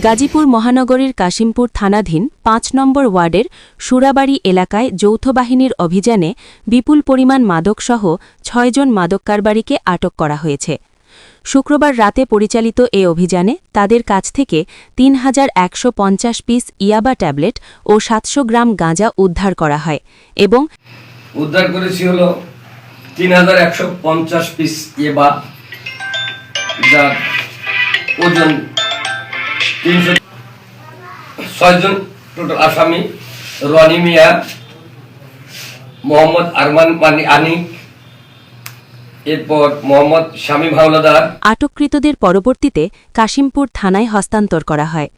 গাজীপুর মহানগরীর কাশিমপুর থানাধীন ৫ নম্বর ওয়ার্ডের সুরাবাড়ি এলাকায় যৌথ বাহিনীর অভিযানে বিপুল পরিমাণ মাদকসহ ৬ জন মাদক কারবারিকে আটক করা হয়েছে। শুক্রবার রাতে পরিচালিত এ অভিযানে তাদের কাছ থেকে ৩,১৫০ পিস ইয়াবা ট্যাবলেট ও ৭০০ গ্রাম গাঁজা উদ্ধার করা হয় এবং উদ্ধার করেছি হল ৩,১৫০ পিস ইয়াবা, যার ওজন ৩০৬ জন টোটাল আসামি রনি মিয়া, মোহাম্মদ আরমান আনিক, এরপর মোহাম্মদ শামীম হাওলাদার। আটককৃতদের পরবর্তীতে কাশিমপুর থানায় হস্তান্তর করা হয়।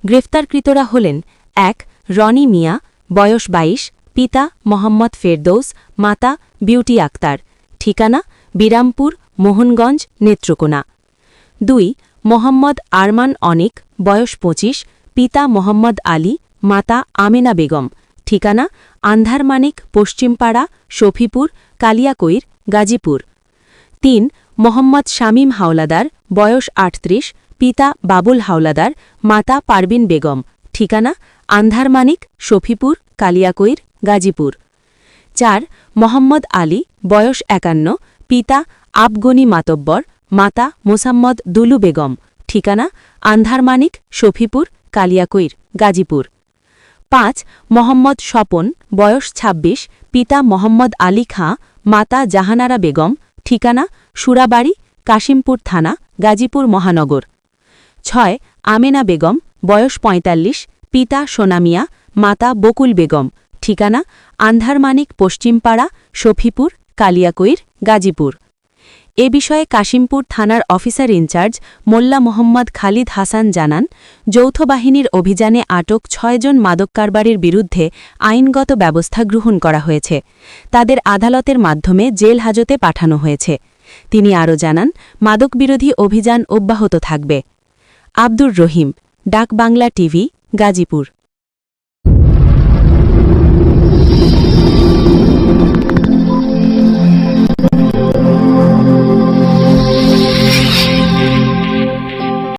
গ্রেফতারকৃতরা হলেন ১ রনি মিয়া, বয়স ২২, পিতা মোহাম্মদ ফেরদৌস, মাতা বিউটি আক্তার, ঠিকানা বিরামপুর, মোহনগঞ্জ, নেত্রকোনা। ২ মোহাম্মদ আরমান অনিক, বয়স ২৫, পিতা মোহাম্মদ আলী, মাতা আমেনা বেগম, ঠিকানা আন্ধারমানিক, পশ্চিমপাড়া, শফিপুর, কালিয়াকৈর, গাজীপুর। ৩ মোহাম্মদ শামীম হাওলাদার, বয়স ৩৮, পিতা বাবুল হাওলাদার, মাতা পারবিন বেগম, ঠিকানা আন্ধারমানিক, শফিপুর, কালিয়াকৈর, গাজীপুর। ৪ মোহাম্মদ আলী, বয়স ৫১, পিতা আবগনি মাতব্বর, মাতা মোসাম্মদ দুলু বেগম, ঠিকানা আন্ধারমানিক, শফিপুর, কালিয়াকৈর, গাজীপুর। ৫ মোহাম্মদ স্বপন, বয়স ২৬, পিতা মোহাম্মদ আলী খাঁ, মাতা জাহানারা বেগম, ঠিকানা সুরাবাড়ি, কাশিমপুর থানা, গাজীপুর মহানগর। ৬ আমেনা বেগম, বয়স ৪৫, পিতা সোনামিয়া, মাতা বকুল বেগম, ঠিকানা আন্ধারমানিক, পশ্চিমপাড়া, শফিপুর, কালিয়াকৈর, গাজীপুর। এ বিষয়ে কাশিমপুর থানার অফিসার ইনচার্জ মোল্লা মোহাম্মদ খালিদ হাসান জানান, যৌথ বাহিনীর অভিযানে আটক ৬ জন মাদক কারবারির বিরুদ্ধে আইনগত ব্যবস্থা গ্রহণ করা হয়েছে। তাদের আদালতের মাধ্যমে জেল হাজতে পাঠানো হয়েছে। তিনি আরও জানান, মাদকবিরোধী অভিযান অব্যাহত থাকবে। আব্দুর রহিম, ডাক বাংলা টিভি, গাজীপুর।